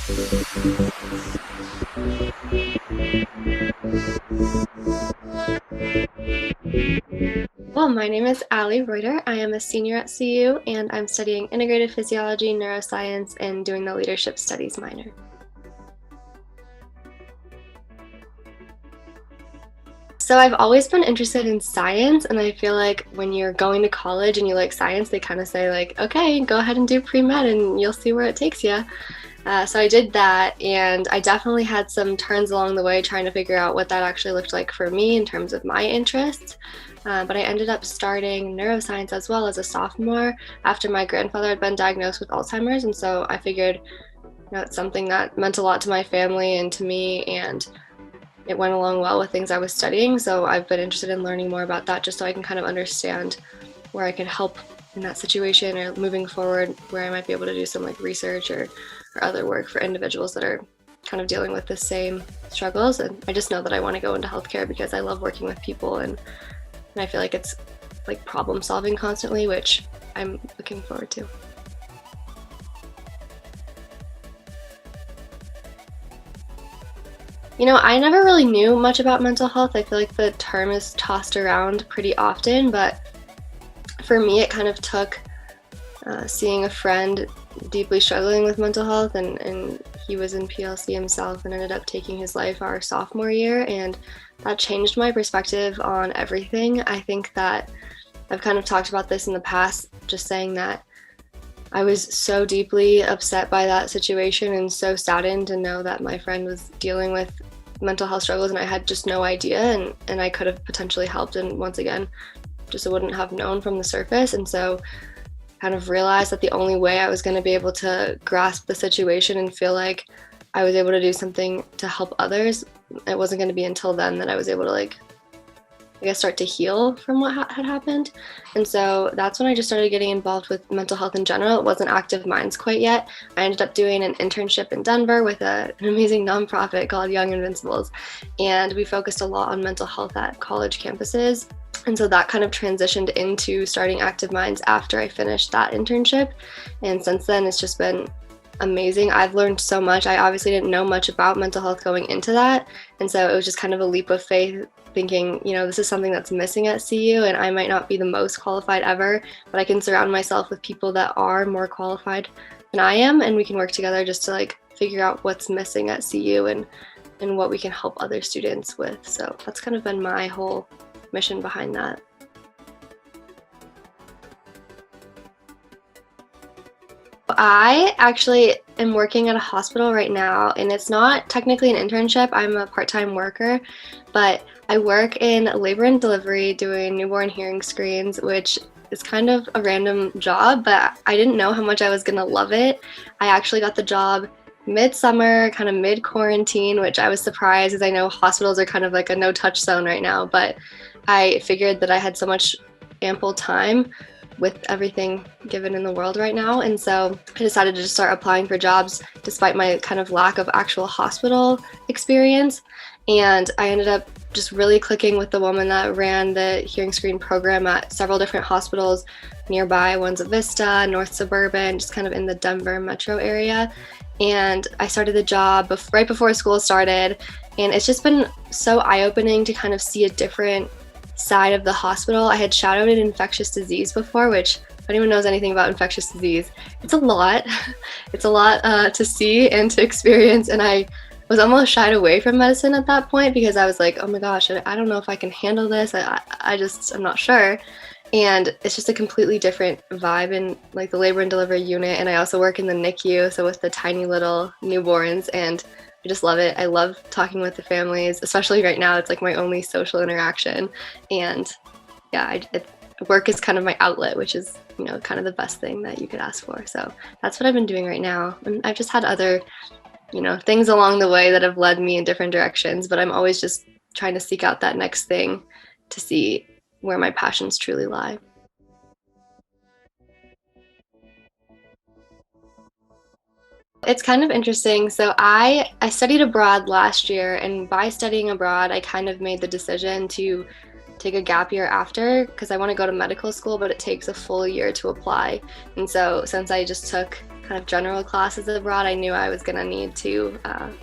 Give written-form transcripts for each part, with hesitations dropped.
Well, my name is Allie Reuter. I am a senior at CU and I'm studying integrative physiology, neuroscience, and doing the leadership studies minor. So I've always been interested in science, and I feel like when you're going to college and you like science, they kind of say like, okay, go ahead and do pre-med and you'll see where it takes you. So I did that, and I definitely had some turns along the way trying to figure out what that actually looked like for me in terms of my interests. But I ended up starting neuroscience as well as a sophomore after my grandfather had been diagnosed with Alzheimer's, and so I figured, it's something that meant a lot to my family and to me, and it went along well with things I was studying. So I've been interested in learning more about that just so I can kind of understand where I could help in that situation or moving forward, where I might be able to do some like research or other work for individuals that are kind of dealing with the same struggles. And I just know that I want to go into healthcare because I love working with people, and I feel like it's like problem solving constantly, which I'm looking forward to. I never really knew much about mental health. I feel like the term is tossed around pretty often, but for me, it kind of took seeing a friend deeply struggling with mental health, and he was in PLC himself and ended up taking his life our sophomore year, and that changed my perspective on everything. I think that I've kind of talked about this in the past, just saying that I was so deeply upset by that situation and so saddened to know that my friend was dealing with mental health struggles and I had just no idea, and I could have potentially helped, and once again just wouldn't have known from the surface. And so kind of realized that the only way I was going to be able to grasp the situation and feel like I was able to do something to help others, it wasn't going to be until then that I was able to start to heal from what had happened. And so that's when I just started getting involved with mental health in general. It wasn't Active Minds quite yet. I ended up doing an internship in Denver with an amazing nonprofit called Young Invincibles, and we focused a lot on mental health at college campuses. And so that kind of transitioned into starting Active Minds after I finished that internship. And since then, it's just been amazing. I've learned so much. I obviously didn't know much about mental health going into that. And so it was just kind of a leap of faith, thinking, this is something that's missing at CU, and I might not be the most qualified ever, but I can surround myself with people that are more qualified than I am, and we can work together just to figure out what's missing at CU and what we can help other students with. So that's kind of been my whole mission behind that. I actually am working at a hospital right now, and it's not technically an internship. I'm a part-time worker, but I work in labor and delivery doing newborn hearing screens, which is kind of a random job, but I didn't know how much I was gonna love it. I actually got the job mid-summer, kind of mid-quarantine, which I was surprised, as I know hospitals are kind of like a no-touch zone right now, but I figured that I had so much ample time with everything given in the world right now. And so I decided to just start applying for jobs despite my kind of lack of actual hospital experience. And I ended up just really clicking with the woman that ran the hearing screen program at several different hospitals nearby. One's at Vista, North Suburban, just kind of in the Denver metro area. And I started the job right before school started. And it's just been so eye-opening to kind of see a different side of the hospital. I had shadowed in infectious disease before, which, if anyone knows anything about infectious disease, it's a lot. It's a lot to see and to experience, and I was almost shied away from medicine at that point because I was like, oh my gosh, I don't know if I can handle this. I'm not sure. And it's just a completely different vibe in the labor and delivery unit. And I also work in the NICU, so with the tiny little newborns, and I just love it. I love talking with the families, especially right now. It's my only social interaction. And yeah, work is kind of my outlet, which is, kind of the best thing that you could ask for. So that's what I've been doing right now. And I've just had other, things along the way that have led me in different directions, but I'm always just trying to seek out that next thing to see where my passions truly lie. It's kind of interesting. So I studied abroad last year, and by studying abroad, I kind of made the decision to take a gap year after, because I want to go to medical school, but it takes a full year to apply. And so since I just took kind of general classes abroad, I knew I was going to need to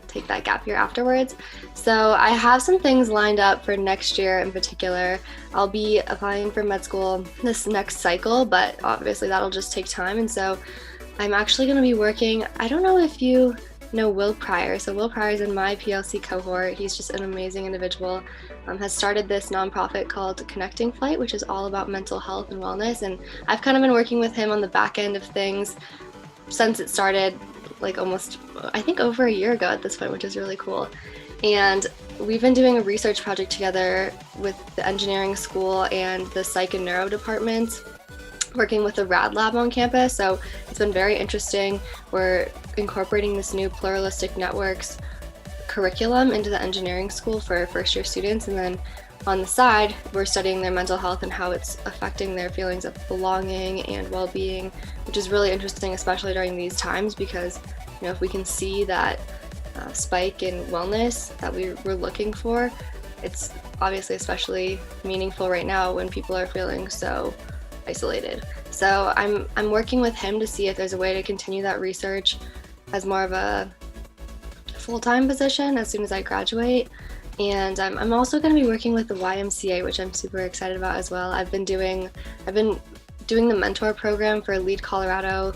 take that gap year afterwards. So I have some things lined up for next year in particular. I'll be applying for med school this next cycle, but obviously that'll just take time. And so I'm actually going to be working, I don't know if you know Will Pryor. So Will Pryor is in my PLC cohort. He's just an amazing individual. Has started this nonprofit called Connecting Flight, which is all about mental health and wellness. And I've kind of been working with him on the back end of things since it started, like almost, I think over a year ago at this point, which is really cool. And we've been doing a research project together with the engineering school and the psych and neuro departments, working with the RAD lab on campus. So it's been very interesting. We're incorporating this new pluralistic networks curriculum into the engineering school for first year students. And then on the side, we're studying their mental health and how it's affecting their feelings of belonging and well-being, which is really interesting, especially during these times, because if we can see that spike in wellness that we're looking for, it's obviously especially meaningful right now when people are feeling so isolated. So I'm working with him to see if there's a way to continue that research as more of a full-time position as soon as I graduate. And I'm also going to be working with the YMCA, which I'm super excited about as well. I've been doing the mentor program for Lead Colorado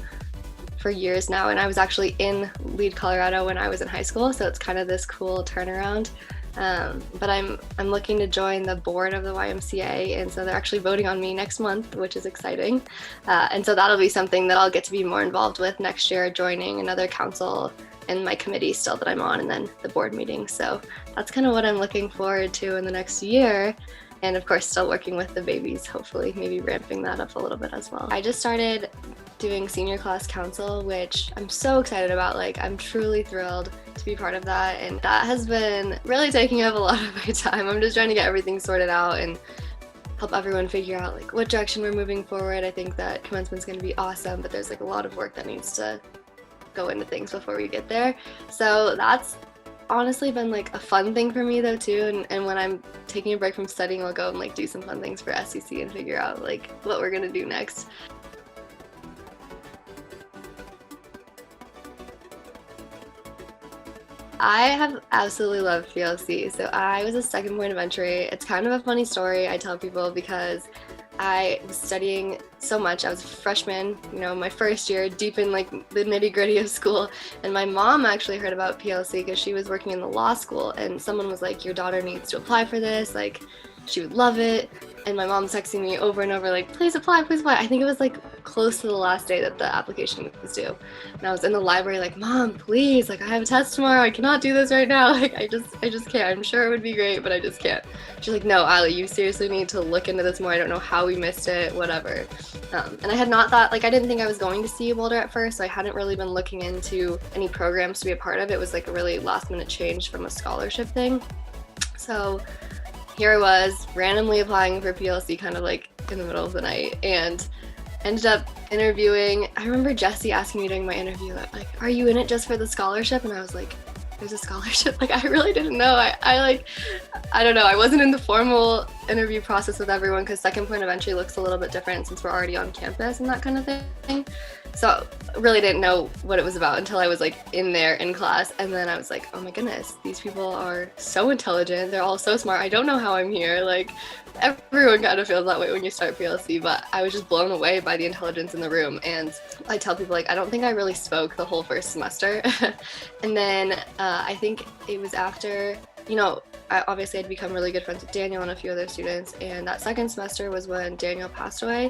for years now, and I was actually in Lead Colorado when I was in high school, so it's kind of this cool turnaround. But I'm looking to join the board of the YMCA, and so they're actually voting on me next month, which is exciting. And so that'll be something that I'll get to be more involved with next year, joining another council and my committee still that I'm on, and then the board meeting. So that's kind of what I'm looking forward to in the next year. And of course, still working with the babies, hopefully maybe ramping that up a little bit as well. I just started doing senior class council, which I'm so excited about. Like, I'm truly thrilled to be part of that. And that has been really taking up a lot of my time. I'm just trying to get everything sorted out and help everyone figure out like what direction we're moving forward. I think that commencement's going to be awesome, but there's like a lot of work that needs to go into things before we get there. So that's honestly been like a fun thing for me though too, and when I'm taking a break from studying, I'll go and like do some fun things for SEC and figure out like what we're gonna do next. I have absolutely loved PLC. So I was a second point of entry. It's kind of a funny story I tell people because I was studying so much. I was a freshman, my first year, deep in like the nitty gritty of school. And my mom actually heard about PLC because she was working in the law school, and someone was like, your daughter needs to apply for this. Like, she would love it. And my mom's texting me over and over, like, please apply, please apply. I think it was like close to the last day that the application was due. And I was in the library like, Mom, please, like I have a test tomorrow. I cannot do this right now. Like, I just can't. I'm sure it would be great, but I just can't. She's like, no, Allie, you seriously need to look into this more. I don't know how we missed it, whatever. And I had not thought, like, I didn't think I was going to CU Boulder at first, so I hadn't really been looking into any programs to be a part of. It was like a really last minute change from a scholarship thing. So here I was randomly applying for PLC kind of like in the middle of the night, and ended up interviewing. I remember Jesse asking me during my interview, like, are you in it just for the scholarship? And I was like, there's a scholarship? Like, I really didn't know. I don't know. I wasn't in the formal interview process with everyone because second point of entry looks a little bit different since we're already on campus and that kind of thing. So really didn't know what it was about until I was like in there in class. And then I was like, oh my goodness, these people are so intelligent. They're all so smart. I don't know how I'm here. Like, everyone kind of feels that way when you start PLC, but I was just blown away by the intelligence in the room. And I tell people, like, I don't think I really spoke the whole first semester. And then I think it was after, I obviously had become really good friends with Daniel and a few other students. And that second semester was when Daniel passed away.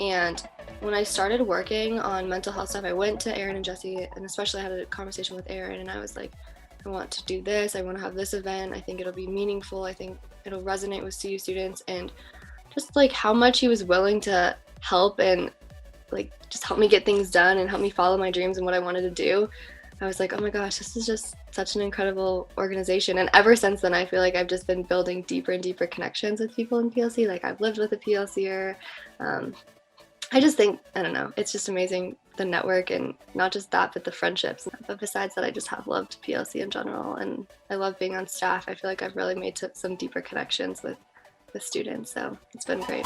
And when I started working on mental health stuff, I went to Aaron and Jesse, and especially had a conversation with Aaron, and I was like, I want to do this. I want to have this event. I think it'll be meaningful. I think it'll resonate with CU students, and just like how much he was willing to help and like just help me get things done and help me follow my dreams and what I wanted to do. I was like, oh my gosh, this is just such an incredible organization. And ever since then, I feel like I've just been building deeper and deeper connections with people in PLC. Like, I've lived with a PLCer. I just think, I don't know, it's just amazing, the network, and not just that, but the friendships. But besides that, I just have loved PLC in general, and I love being on staff. I feel like I've really made some deeper connections with students, so it's been great.